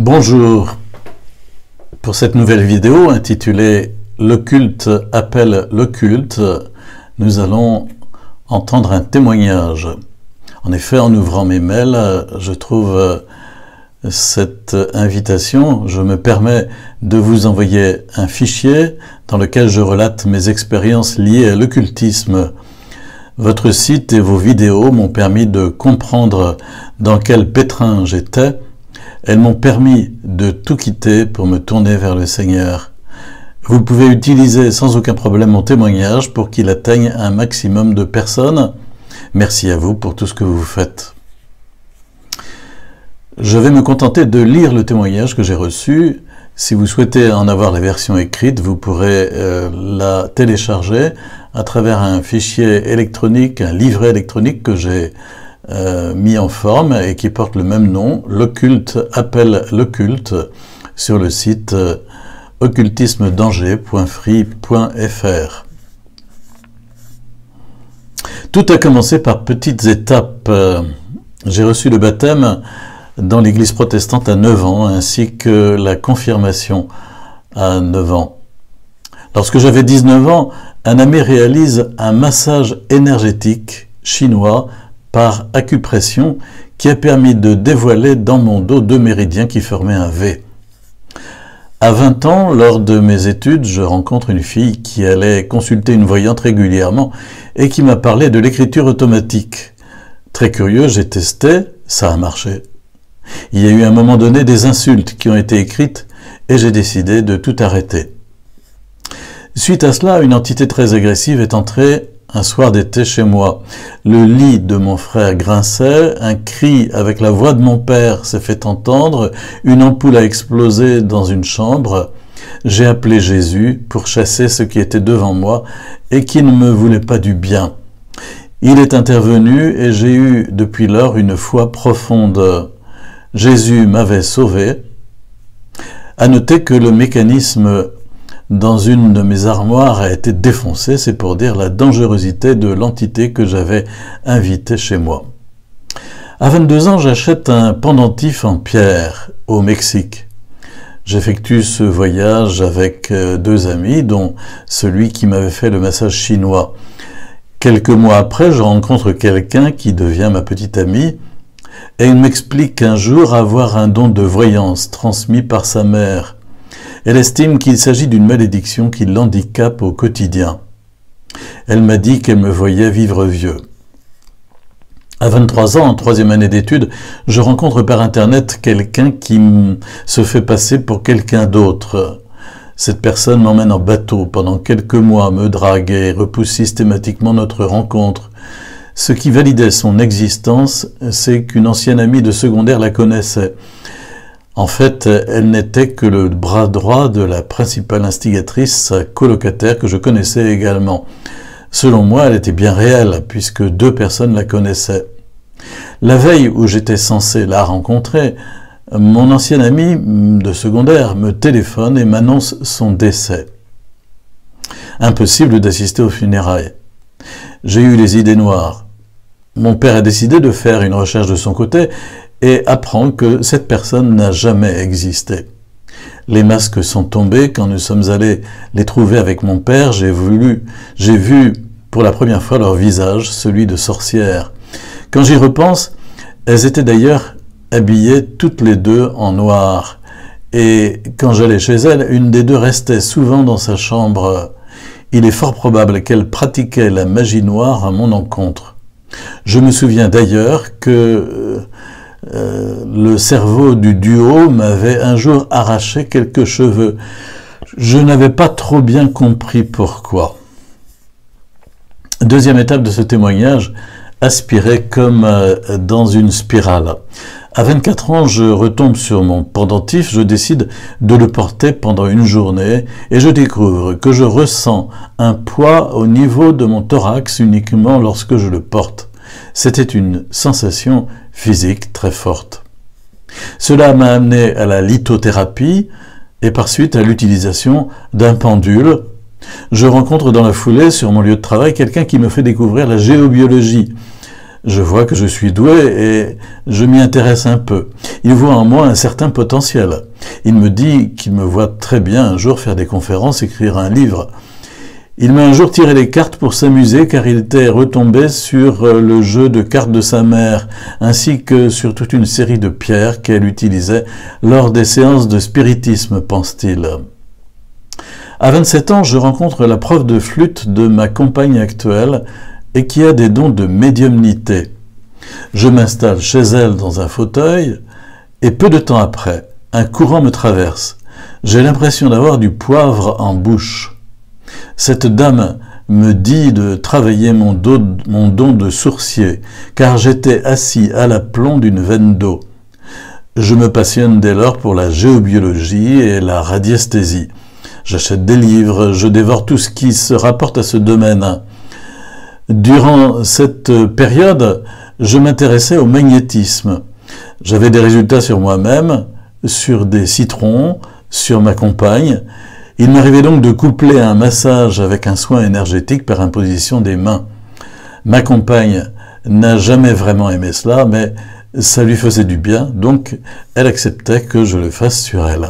Bonjour, pour cette nouvelle vidéo intitulée « Le culte appelle le culte », nous allons entendre un témoignage. En effet, en ouvrant mes mails, je trouve cette invitation. Je me permets de vous envoyer un fichier dans lequel je relate mes expériences liées à l'occultisme. Votre site et vos vidéos m'ont permis de comprendre dans quel pétrin j'étais. Elles m'ont permis de tout quitter pour me tourner vers le Seigneur. Vous pouvez utiliser sans aucun problème mon témoignage pour qu'il atteigne un maximum de personnes. Merci à vous pour tout ce que vous faites. Je vais me contenter de lire le témoignage que j'ai reçu. Si vous souhaitez en avoir la version écrite, vous pourrez la télécharger à travers un fichier électronique, un livret électronique que j'ai mis en forme et qui porte le même nom, Le culte appelle le culte, sur le site occultismedanger.free.fr. Tout a commencé par petites étapes. J'ai reçu le baptême dans l'église protestante à 9 ans, ainsi que la confirmation à 9 ans. Lorsque j'avais 19 ans, un ami réalise un massage énergétique chinois par acupression qui a permis de dévoiler dans mon dos 2 méridiens qui formaient un V. À 20 ans, lors de mes études, je rencontre une fille qui allait consulter une voyante régulièrement et qui m'a parlé de l'écriture automatique. Très curieux, j'ai testé, ça a marché. Il y a eu à un moment donné des insultes qui ont été écrites et j'ai décidé de tout arrêter. Suite à cela, une entité très agressive est entrée un soir d'été chez moi. Le lit de mon frère grinçait, un cri avec la voix de mon père s'est fait entendre, une ampoule a explosé dans une chambre. J'ai appelé Jésus pour chasser ce qui était devant moi et qui ne me voulait pas du bien. Il est intervenu et j'ai eu depuis lors une foi profonde. Jésus m'avait sauvé. À noter que le mécanisme dans une de mes armoires a été défoncé, c'est pour dire la dangerosité de l'entité que j'avais invitée chez moi. À 22 ans, j'achète un pendentif en pierre au Mexique. J'effectue ce voyage avec 2 amis, dont celui qui m'avait fait le massage chinois. Quelques mois après, je rencontre quelqu'un qui devient ma petite amie, et il m'explique qu'un jour avoir un don de voyance transmis par sa mère. Elle estime qu'il s'agit d'une malédiction qui l'handicape au quotidien. Elle m'a dit qu'elle me voyait vivre vieux. À 23 ans, en 3e année d'études, je rencontre par Internet quelqu'un qui se fait passer pour quelqu'un d'autre. Cette personne m'emmène en bateau pendant quelques mois, me drague et repousse systématiquement notre rencontre. Ce qui validait son existence, c'est qu'une ancienne amie de secondaire la connaissait. En fait, elle n'était que le bras droit de la principale instigatrice, sa colocataire, que je connaissais également. Selon moi, elle était bien réelle, puisque 2 personnes la connaissaient. La veille où j'étais censé la rencontrer, mon ancienne amie de secondaire me téléphone et m'annonce son décès. Impossible d'assister aux funérailles. J'ai eu les idées noires. Mon père a décidé de faire une recherche de son côté et apprend que cette personne n'a jamais existé. Les masques sont tombés. Quand nous sommes allés les trouver avec mon père, j'ai vu pour la première fois leur visage, celui de sorcières. Quand j'y repense, elles étaient d'ailleurs habillées toutes les 2 en noir. Et quand j'allais chez elles, une des 2 restait souvent dans sa chambre. Il est fort probable qu'elle pratiquait la magie noire à mon encontre. Je me souviens d'ailleurs que le cerveau du duo m'avait un jour arraché quelques cheveux. Je n'avais pas trop bien compris pourquoi. 2e étape de ce témoignage, aspirer comme dans une spirale. À 24 ans, je retombe sur mon pendentif, je décide de le porter pendant une journée et je découvre que je ressens un poids au niveau de mon thorax uniquement lorsque je le porte. C'était une sensation physique très forte. Cela m'a amené à la lithothérapie et par suite à l'utilisation d'un pendule. Je rencontre dans la foulée sur mon lieu de travail quelqu'un qui me fait découvrir la géobiologie. Je vois que je suis doué et je m'y intéresse un peu. Il voit en moi un certain potentiel. Il me dit qu'il me voit très bien un jour faire des conférences, écrire un livre. Il m'a un jour tiré les cartes pour s'amuser car il était retombé sur le jeu de cartes de sa mère, ainsi que sur toute une série de pierres qu'elle utilisait lors des séances de spiritisme, pense-t-il. À 27 ans, je rencontre la prof de flûte de ma compagne actuelle et qui a des dons de médiumnité. Je m'installe chez elle dans un fauteuil et peu de temps après, un courant me traverse. J'ai l'impression d'avoir du poivre en bouche. Cette dame me dit de travailler mon don de sourcier, car j'étais assis à l'aplomb d'une veine d'eau. Je me passionne dès lors pour la géobiologie et la radiesthésie. J'achète des livres, je dévore tout ce qui se rapporte à ce domaine. Durant cette période, je m'intéressais au magnétisme. J'avais des résultats sur moi-même, sur des citrons, sur ma compagne. Il m'arrivait donc de coupler un massage avec un soin énergétique par imposition des mains. Ma compagne n'a jamais vraiment aimé cela, mais ça lui faisait du bien, donc elle acceptait que je le fasse sur elle.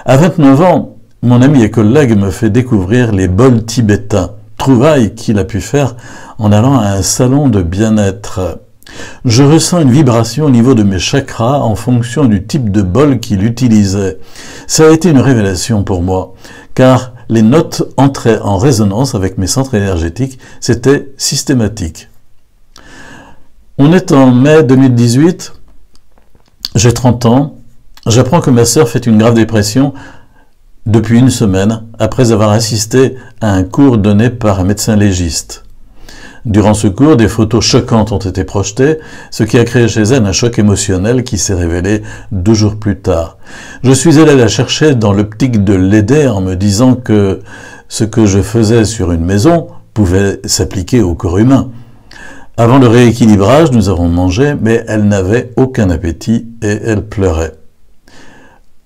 À 29 ans, mon ami et collègue me fait découvrir les bols tibétains, trouvaille qu'il a pu faire en allant à un salon de bien-être. Je ressens une vibration au niveau de mes chakras en fonction du type de bol qu'il utilisait. Ça a été une révélation pour moi, car les notes entraient en résonance avec mes centres énergétiques, c'était systématique. On est en mai 2018, j'ai 30 ans, j'apprends que ma sœur fait une grave dépression depuis une semaine, après avoir assisté à un cours donné par un médecin légiste. Durant ce cours, des photos choquantes ont été projetées, ce qui a créé chez elle un choc émotionnel qui s'est révélé 2 jours plus tard. Je suis allé la chercher dans l'optique de l'aider en me disant que ce que je faisais sur une maison pouvait s'appliquer au corps humain. Avant le rééquilibrage, nous avons mangé, mais elle n'avait aucun appétit et elle pleurait.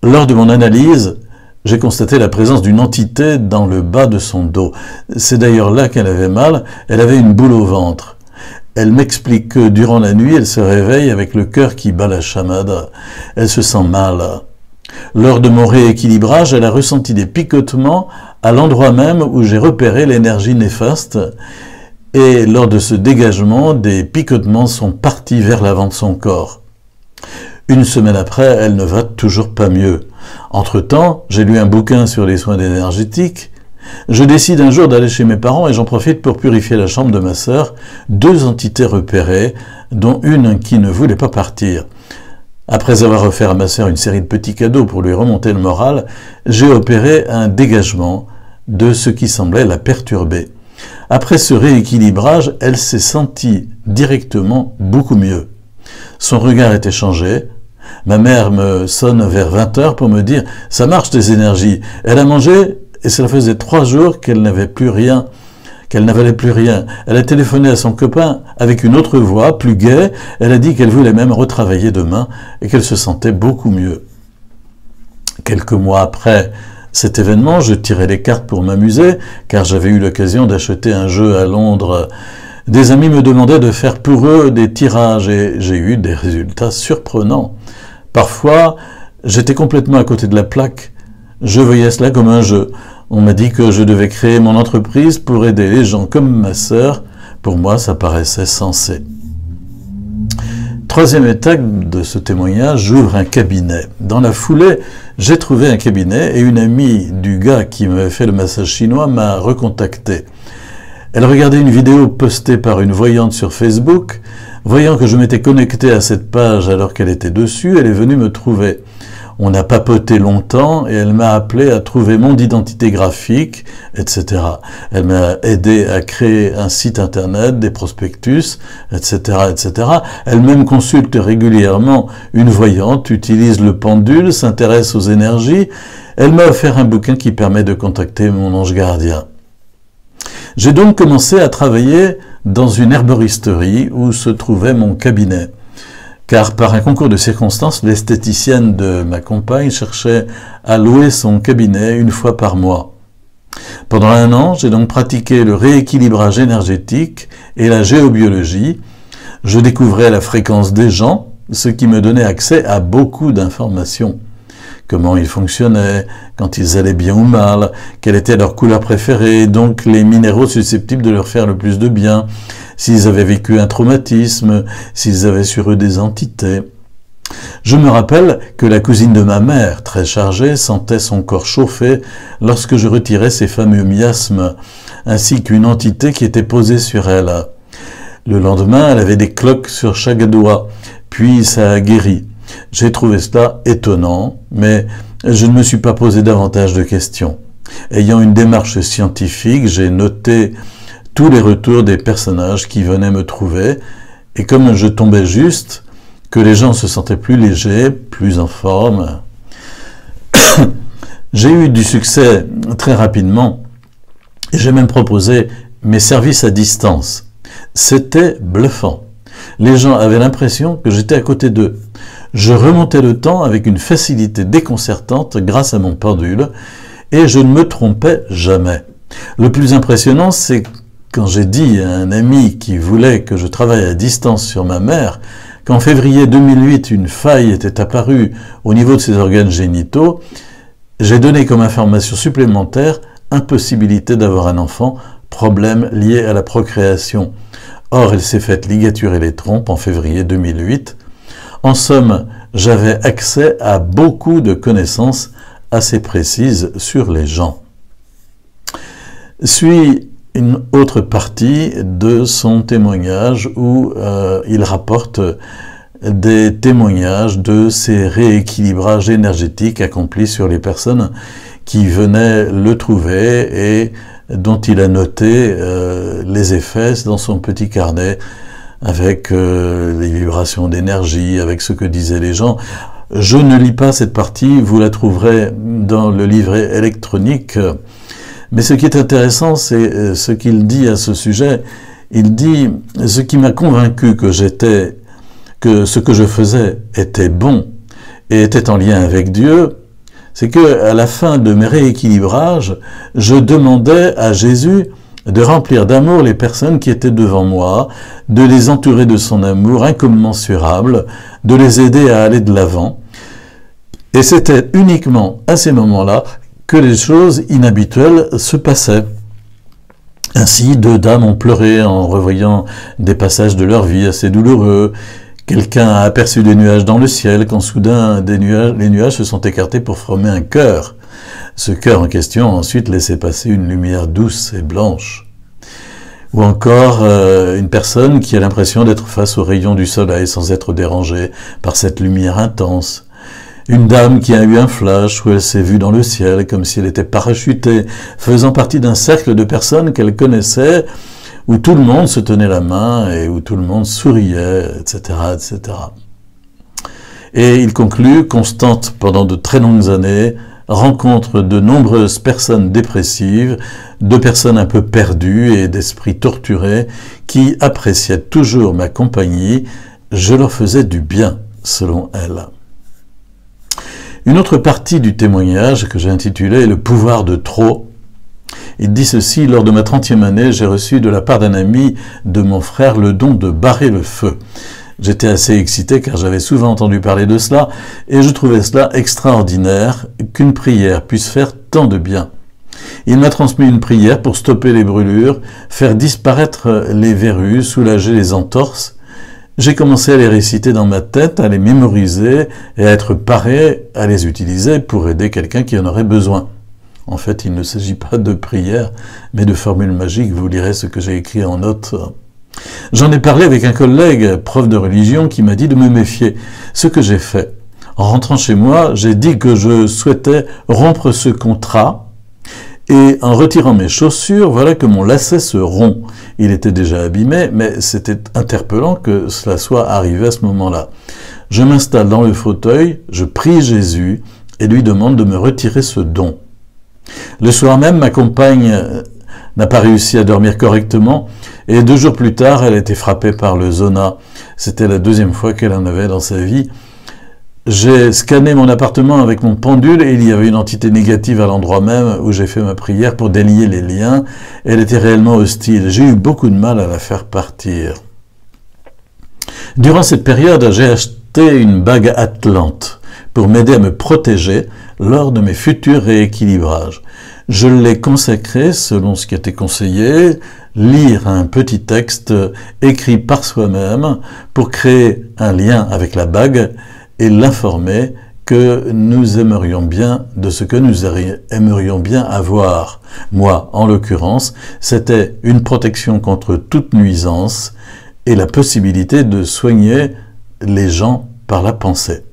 Lors de mon analyse, j'ai constaté la présence d'une entité dans le bas de son dos. C'est d'ailleurs là qu'elle avait mal, elle avait une boule au ventre. Elle m'explique que durant la nuit, elle se réveille avec le cœur qui bat la chamade. Elle se sent mal. Lors de mon rééquilibrage, elle a ressenti des picotements à l'endroit même où j'ai repéré l'énergie néfaste. Et lors de ce dégagement, des picotements sont partis vers l'avant de son corps. Une semaine après, elle ne va toujours pas mieux. Entre-temps, j'ai lu un bouquin sur les soins énergétiques. Je décide un jour d'aller chez mes parents et j'en profite pour purifier la chambre de ma sœur, 2 entités repérées, dont une qui ne voulait pas partir. Après avoir offert à ma sœur une série de petits cadeaux pour lui remonter le moral, j'ai opéré un dégagement de ce qui semblait la perturber. Après ce rééquilibrage, elle s'est sentie directement beaucoup mieux. Son regard était changé. Ma mère me sonne vers 20 h pour me dire « ça marche tes énergies ». Elle a mangé et cela faisait 3 jours qu'elle n'avait plus rien, qu'elle n'avalait plus rien. Elle a téléphoné à son copain avec une autre voix, plus gaie. Elle a dit qu'elle voulait même retravailler demain et qu'elle se sentait beaucoup mieux. Quelques mois après cet événement, je tirais les cartes pour m'amuser car j'avais eu l'occasion d'acheter un jeu à Londres. Des amis me demandaient de faire pour eux des tirages et j'ai eu des résultats surprenants. Parfois, j'étais complètement à côté de la plaque. Je voyais cela comme un jeu. On m'a dit que je devais créer mon entreprise pour aider les gens comme ma sœur. Pour moi, ça paraissait sensé. 3e étape de ce témoignage, j'ouvre un cabinet. Dans la foulée, j'ai trouvé un cabinet et une amie du gars qui m'avait fait le massage chinois m'a recontacté. Elle regardait une vidéo postée par une voyante sur Facebook. Voyant que je m'étais connecté à cette page alors qu'elle était dessus, elle est venue me trouver. On a papoté longtemps et elle m'a appelé à trouver mon identité graphique, etc. Elle m'a aidé à créer un site internet, des prospectus, etc., etc. Elle-même consulte régulièrement une voyante, utilise le pendule, s'intéresse aux énergies. Elle m'a offert un bouquin qui permet de contacter mon ange gardien. J'ai donc commencé à travailler dans une herboristerie où se trouvait mon cabinet. Car par un concours de circonstances, l'esthéticienne de ma compagne cherchait à louer son cabinet 1 fois par mois. Pendant 1 an, j'ai donc pratiqué le rééquilibrage énergétique et la géobiologie Je découvrais la fréquence des gens, ce qui me donnait accès à beaucoup d'informations. Comment ils fonctionnaient, quand ils allaient bien ou mal, quelle était leur couleur préférée, donc les minéraux susceptibles de leur faire le plus de bien, s'ils avaient vécu un traumatisme, s'ils avaient sur eux des entités. Je me rappelle que la cousine de ma mère, très chargée, sentait son corps chauffer lorsque je retirais ces fameux miasmes, ainsi qu'une entité qui était posée sur elle. Le lendemain, elle avait des cloques sur chaque doigt, puis ça a guéri. J'ai trouvé cela étonnant, mais je ne me suis pas posé davantage de questions. Ayant une démarche scientifique, j'ai noté tous les retours des personnages qui venaient me trouver, et comme je tombais juste, que les gens se sentaient plus légers, plus en forme, j'ai eu du succès très rapidement, et j'ai même proposé mes services à distance. C'était bluffant. Les gens avaient l'impression que j'étais à côté d'eux. Je remontais le temps avec une facilité déconcertante grâce à mon pendule, et je ne me trompais jamais. Le plus impressionnant, c'est quand j'ai dit à un ami qui voulait que je travaille à distance sur ma mère, qu'en février 2008, une faille était apparue au niveau de ses organes génitaux, j'ai donné comme information supplémentaire impossibilité d'avoir un enfant, problème lié à la procréation. Or, elle s'est faite ligaturer les trompes en février 2008. En somme, j'avais accès à beaucoup de connaissances assez précises sur les gens. Suit une autre partie de son témoignage où il rapporte des témoignages de ces rééquilibrages énergétiques accomplis sur les personnes qui venaient le trouver et dont il a noté les effets dans son petit carnet avec les vibrations d'énergie, avec ce que disaient les gens. Je ne lis pas cette partie, vous la trouverez dans le livret électronique. Mais ce qui est intéressant, c'est ce qu'il dit à ce sujet. Il dit « Ce qui m'a convaincu que ce que je faisais était bon et était en lien avec Dieu, c'est que à la fin de mes rééquilibrages, je demandais à Jésus de remplir d'amour les personnes qui étaient devant moi, de les entourer de son amour incommensurable, de les aider à aller de l'avant. Et c'était uniquement à ces moments-là que les choses inhabituelles se passaient. Ainsi, 2 dames ont pleuré en revoyant des passages de leur vie assez douloureux. Quelqu'un a aperçu des nuages dans le ciel quand soudain les nuages se sont écartés pour former un cœur. Ce cœur en question a ensuite laissé passer une lumière douce et blanche. Ou encore une personne qui a l'impression d'être face aux rayons du soleil sans être dérangée par cette lumière intense. Une dame qui a eu un flash où elle s'est vue dans le ciel comme si elle était parachutée, faisant partie d'un cercle de personnes qu'elle connaissait, où tout le monde se tenait la main et où tout le monde souriait, etc., etc. Et il conclut, constante pendant de très longues années, rencontre de nombreuses personnes dépressives, de personnes un peu perdues et d'esprits torturés qui appréciaient toujours ma compagnie, je leur faisais du bien, selon elle. Une autre partie du témoignage que j'ai intitulé « Le pouvoir de trop », il dit ceci: « Lors de ma 30e année, j'ai reçu de la part d'un ami de mon frère le don de barrer le feu. J'étais assez excité car j'avais souvent entendu parler de cela et je trouvais cela extraordinaire qu'une prière puisse faire tant de bien. Il m'a transmis une prière pour stopper les brûlures, faire disparaître les verrues, soulager les entorses. J'ai commencé à les réciter dans ma tête, à les mémoriser et à être paré à les utiliser pour aider quelqu'un qui en aurait besoin. En fait, il ne s'agit pas de prière, mais de formules magiques. Vous lirez ce que j'ai écrit en note. J'en ai parlé avec un collègue, prof de religion, qui m'a dit de me méfier. Ce que j'ai fait. En rentrant chez moi, j'ai dit que je souhaitais rompre ce contrat, et en retirant mes chaussures, voilà que mon lacet se rompt. Il était déjà abîmé, mais c'était interpellant que cela soit arrivé à ce moment-là. Je m'installe dans le fauteuil, je prie Jésus et lui demande de me retirer ce don. Le soir même, ma compagne n'a pas réussi à dormir correctement et 2 jours plus tard, elle a été frappée par le zona. C'était la 2e fois qu'elle en avait dans sa vie. J'ai scanné mon appartement avec mon pendule et il y avait une entité négative à l'endroit même où j'ai fait ma prière pour délier les liens. Elle était réellement hostile. J'ai eu beaucoup de mal à la faire partir. Durant cette période, j'ai acheté une bague Atlante pour m'aider à me protéger lors de mes futurs rééquilibrages. Je l'ai consacrée, selon ce qui a été conseillé, lire un petit texte écrit par soi-même pour créer un lien avec la bague et l'informer que nous aimerions bien de ce que nous aimerions bien avoir. Moi, en l'occurrence, c'était une protection contre toute nuisance et la possibilité de soigner les gens par la pensée.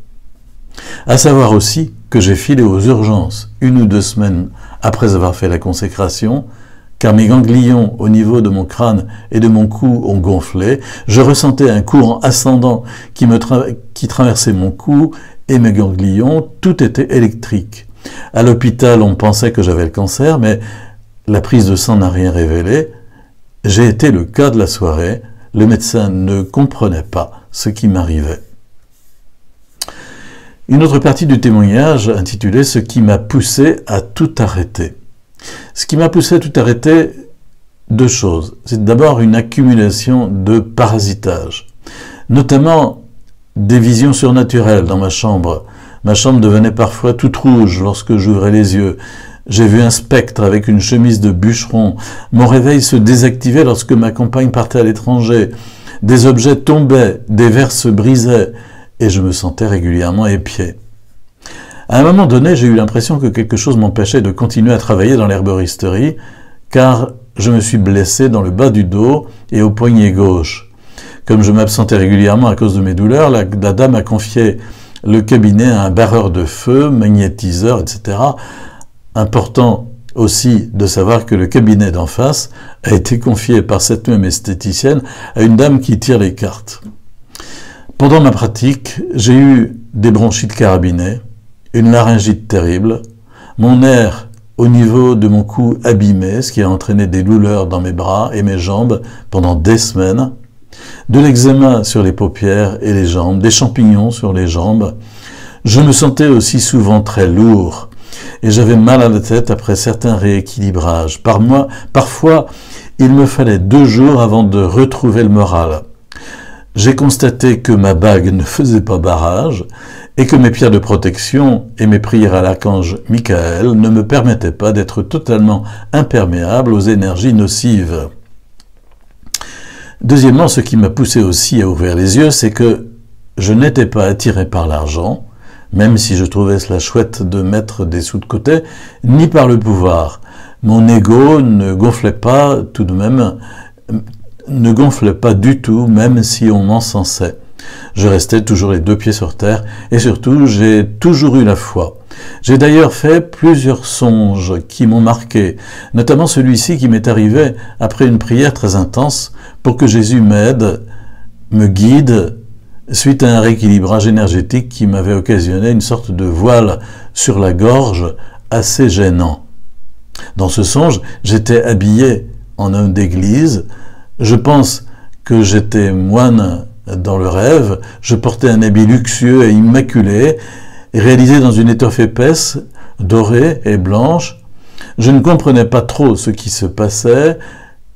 À savoir aussi que j'ai filé aux urgences 1 ou 2 semaines après avoir fait la consécration, car mes ganglions au niveau de mon crâne et de mon cou ont gonflé. Je ressentais un courant ascendant qui traversait mon cou et mes ganglions, tout était électrique. À l'hôpital, on pensait que j'avais le cancer, mais la prise de sang n'a rien révélé. J'ai été le cas de la soirée. Le médecin ne comprenait pas ce qui m'arrivait. Une autre partie du témoignage intitulée « Ce qui m'a poussé à tout arrêter ». Ce qui m'a poussé à tout arrêter, 2 choses. C'est d'abord une accumulation de parasitage, notamment des visions surnaturelles dans ma chambre. Ma chambre devenait parfois toute rouge lorsque j'ouvrais les yeux. J'ai vu un spectre avec une chemise de bûcheron. Mon réveil se désactivait lorsque ma compagne partait à l'étranger. Des objets tombaient, des verres se brisaient, et je me sentais régulièrement épié. À un moment donné, j'ai eu l'impression que quelque chose m'empêchait de continuer à travailler dans l'herboristerie, car je me suis blessé dans le bas du dos et au poignet gauche. Comme je m'absentais régulièrement à cause de mes douleurs, la dame a confié le cabinet à un barreur de feu, magnétiseur, etc. Important aussi de savoir que le cabinet d'en face a été confié par cette même esthéticienne à une dame qui tire les cartes. Pendant ma pratique, j'ai eu des bronchites carabinées, une laryngite terrible, mon nerf au niveau de mon cou abîmé, ce qui a entraîné des douleurs dans mes bras et mes jambes pendant des semaines, de l'eczéma sur les paupières et les jambes, des champignons sur les jambes. Je me sentais aussi souvent très lourd et j'avais mal à la tête après certains rééquilibrages. Parfois, il me fallait 2 jours avant de retrouver le moral. J'ai constaté que ma bague ne faisait pas barrage et que mes pierres de protection et mes prières à l'archange Michael ne me permettaient pas d'être totalement imperméable aux énergies nocives. Deuxièmement, ce qui m'a poussé aussi à ouvrir les yeux, c'est que je n'étais pas attiré par l'argent, même si je trouvais cela chouette de mettre des sous de côté, ni par le pouvoir. Mon ego ne gonflait pas tout de même, ne gonflait pas du tout, même si on m'encensait. Je restais toujours les 2 pieds sur terre, et surtout, j'ai toujours eu la foi. J'ai d'ailleurs fait plusieurs songes qui m'ont marqué, notamment celui-ci qui m'est arrivé après une prière très intense pour que Jésus m'aide, me guide, suite à un rééquilibrage énergétique qui m'avait occasionné une sorte de voile sur la gorge assez gênant. Dans ce songe, j'étais habillé en homme d'église. Je pense que j'étais moine dans le rêve. Je portais un habit luxueux et immaculé, réalisé dans une étoffe épaisse, dorée et blanche. Je ne comprenais pas trop ce qui se passait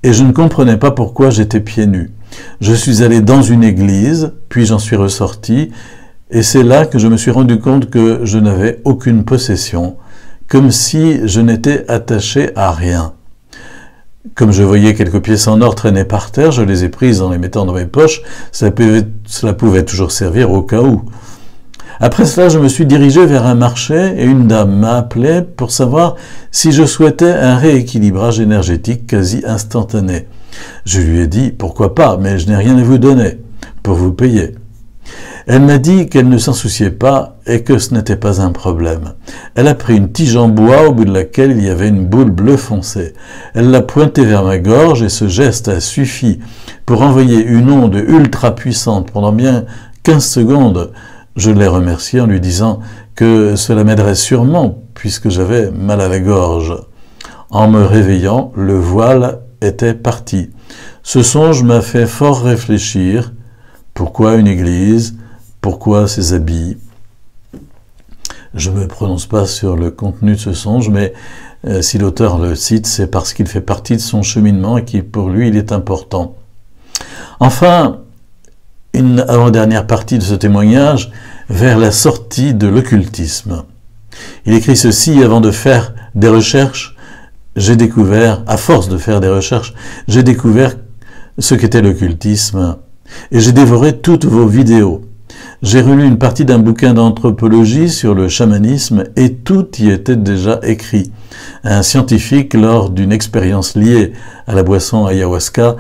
et je ne comprenais pas pourquoi j'étais pieds nus. Je suis allé dans une église, puis j'en suis ressorti, et c'est là que je me suis rendu compte que je n'avais aucune possession, comme si je n'étais attaché à rien. Comme je voyais quelques pièces en or traîner par terre, je les ai prises en les mettant dans mes poches, cela pouvait toujours servir au cas où. Après cela, je me suis dirigé vers un marché et une dame m'a appelé pour savoir si je souhaitais un rééquilibrage énergétique quasi instantané. Je lui ai dit « Pourquoi pas, mais je n'ai rien à vous donner pour vous payer ». Elle m'a dit qu'elle ne s'en souciait pas et que ce n'était pas un problème. Elle a pris une tige en bois au bout de laquelle il y avait une boule bleue foncée. Elle l'a pointée vers ma gorge et ce geste a suffi pour envoyer une onde ultra puissante pendant bien 15 secondes. Je l'ai remerciée en lui disant que cela m'aiderait sûrement puisque j'avais mal à la gorge. En me réveillant, le voile était parti. Ce songe m'a fait fort réfléchir. Pourquoi une église? Pourquoi ces habits? Je ne me prononce pas sur le contenu de ce songe, mais si l'auteur le cite, c'est parce qu'il fait partie de son cheminement et que pour lui, il est important. Enfin, une avant-dernière partie de ce témoignage vers la sortie de l'occultisme. Il écrit ceci: avant de faire des recherches, j'ai découvert, à force de faire des recherches, j'ai découvert ce qu'était l'occultisme et j'ai dévoré toutes vos vidéos. J'ai relu une partie d'un bouquin d'anthropologie sur le chamanisme et tout y était déjà écrit. Un scientifique, lors d'une expérience liée à la boisson ayahuasca,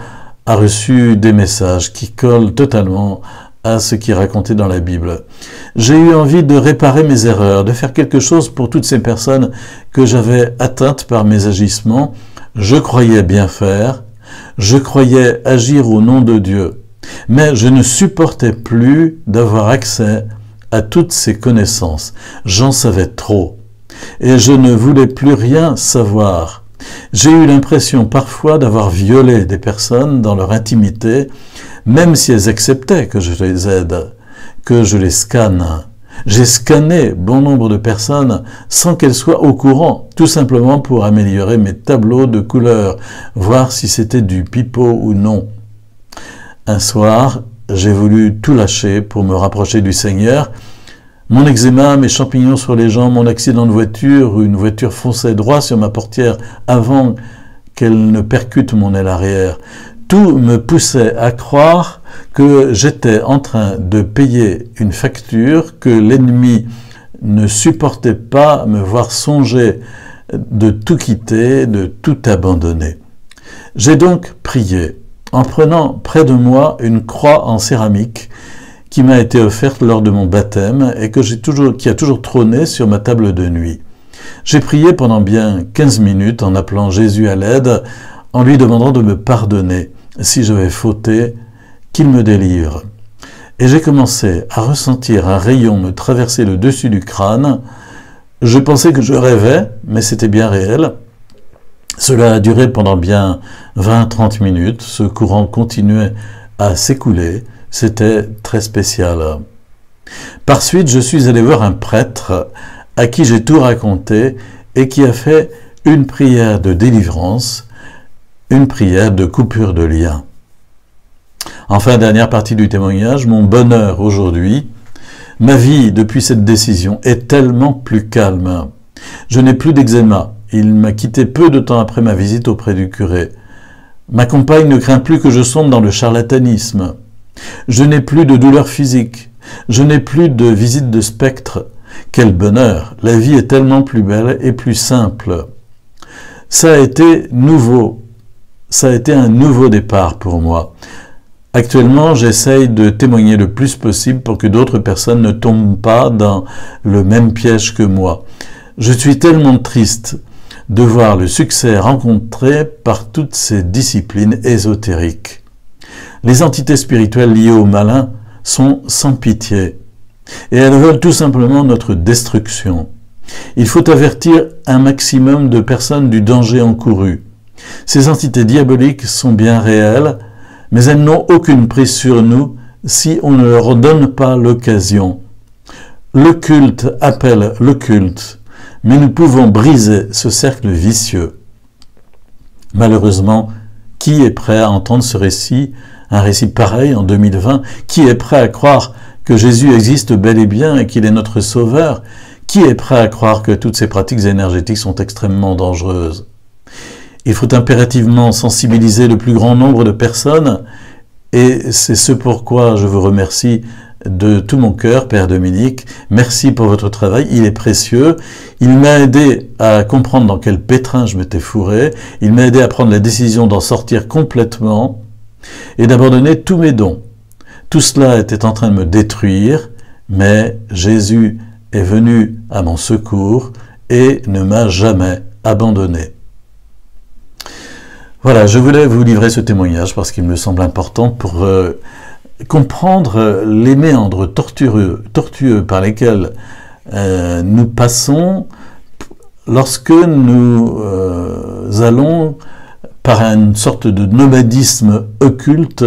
a reçu des messages qui collent totalement à ce qui est raconté dans la Bible. J'ai eu envie de réparer mes erreurs, de faire quelque chose pour toutes ces personnes que j'avais atteintes par mes agissements. Je croyais bien faire, je croyais agir au nom de Dieu, mais je ne supportais plus d'avoir accès à toutes ces connaissances. J'en savais trop, et je ne voulais plus rien savoir. J'ai eu l'impression parfois d'avoir violé des personnes dans leur intimité, même si elles acceptaient que je les aide, que je les scanne. J'ai scanné bon nombre de personnes sans qu'elles soient au courant, tout simplement pour améliorer mes tableaux de couleurs, voir si c'était du pipeau ou non. Un soir, j'ai voulu tout lâcher pour me rapprocher du Seigneur. Mon eczéma, mes champignons sur les jambes, mon accident de voiture, où une voiture fonçait droit sur ma portière avant qu'elle ne percute mon aile arrière. Tout me poussait à croire que j'étais en train de payer une facture, que l'ennemi ne supportait pas me voir songer de tout quitter, de tout abandonner. J'ai donc prié, en prenant près de moi une croix en céramique qui m'a été offerte lors de mon baptême et qui a toujours trôné sur ma table de nuit. J'ai prié pendant bien 15 minutes en appelant Jésus à l'aide, en lui demandant de me pardonner si j'avais fauté, qu'il me délivre. Et j'ai commencé à ressentir un rayon me traverser le dessus du crâne. Je pensais que je rêvais, mais c'était bien réel. Cela a duré pendant bien 20-30 minutes. Ce courant continuait à s'écouler. C'était très spécial. Par suite, je suis allé voir un prêtre à qui j'ai tout raconté et qui a fait une prière de délivrance, une prière de coupure de lien. Enfin, dernière partie du témoignage, mon bonheur aujourd'hui, ma vie depuis cette décision est tellement plus calme. Je n'ai plus d'eczéma. Il m'a quitté peu de temps après ma visite auprès du curé. Ma compagne ne craint plus que je sombre dans le charlatanisme. Je n'ai plus de douleurs physiques. Je n'ai plus de visite de spectres. Quel bonheur! La vie est tellement plus belle et plus simple. Ça a été nouveau. Ça a été un nouveau départ pour moi. Actuellement, j'essaye de témoigner le plus possible pour que d'autres personnes ne tombent pas dans le même piège que moi. Je suis tellement triste de voir le succès rencontré par toutes ces disciplines ésotériques. Les entités spirituelles liées au malin sont sans pitié et elles veulent tout simplement notre destruction. Il faut avertir un maximum de personnes du danger encouru. Ces entités diaboliques sont bien réelles, mais elles n'ont aucune prise sur nous si on ne leur donne pas l'occasion. Le culte appelle le culte, mais nous pouvons briser ce cercle vicieux. Malheureusement, qui est prêt à entendre ce récit, un récit pareil en 2020? Qui est prêt à croire que Jésus existe bel et bien et qu'il est notre sauveur? Qui est prêt à croire que toutes ces pratiques énergétiques sont extrêmement dangereuses? Il faut impérativement sensibiliser le plus grand nombre de personnes et c'est ce pourquoi je vous remercie de tout mon cœur, Père Dominique. Merci pour votre travail, il est précieux. Il m'a aidé à comprendre dans quel pétrin je m'étais fourré. Il m'a aidé à prendre la décision d'en sortir complètement et d'abandonner tous mes dons. Tout cela était en train de me détruire, mais Jésus est venu à mon secours et ne m'a jamais abandonné. Voilà, je voulais vous livrer ce témoignage parce qu'il me semble important pour comprendre les méandres tortueux par lesquels nous passons lorsque nous allons, par une sorte de nomadisme occulte,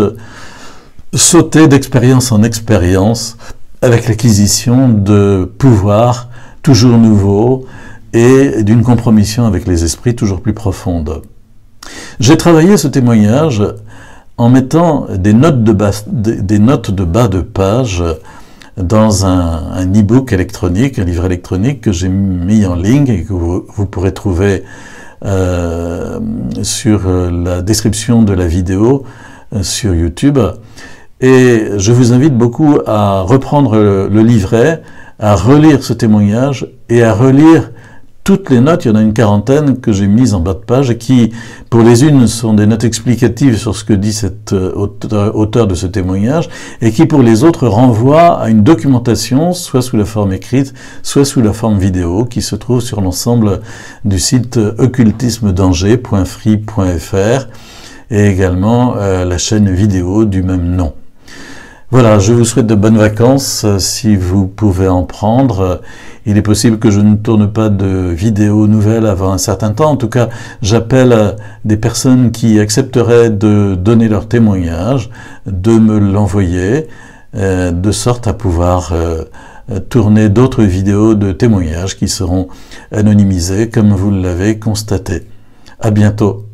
sauter d'expérience en expérience avec l'acquisition de pouvoirs toujours nouveaux et d'une compromission avec les esprits toujours plus profonde. J'ai travaillé ce témoignage en mettant des notes de bas de page dans un e-book électronique, un livre électronique que j'ai mis en ligne et que vous pourrez trouver sur la description de la vidéo sur YouTube. Et je vous invite beaucoup à reprendre le livret, à relire ce témoignage et à relire toutes les notes, il y en a une quarantaine que j'ai mises en bas de page et qui, pour les unes, sont des notes explicatives sur ce que dit cet auteur de ce témoignage et qui, pour les autres, renvoient à une documentation, soit sous la forme écrite, soit sous la forme vidéo, qui se trouve sur l'ensemble du site occultismedanger.free.fr et également la chaîne vidéo du même nom. Voilà, je vous souhaite de bonnes vacances si vous pouvez en prendre. Il est possible que je ne tourne pas de vidéos nouvelles avant un certain temps. En tout cas, j'appelle des personnes qui accepteraient de donner leur témoignage, de me l'envoyer, de sorte à pouvoir tourner d'autres vidéos de témoignages qui seront anonymisées comme vous l'avez constaté. À bientôt.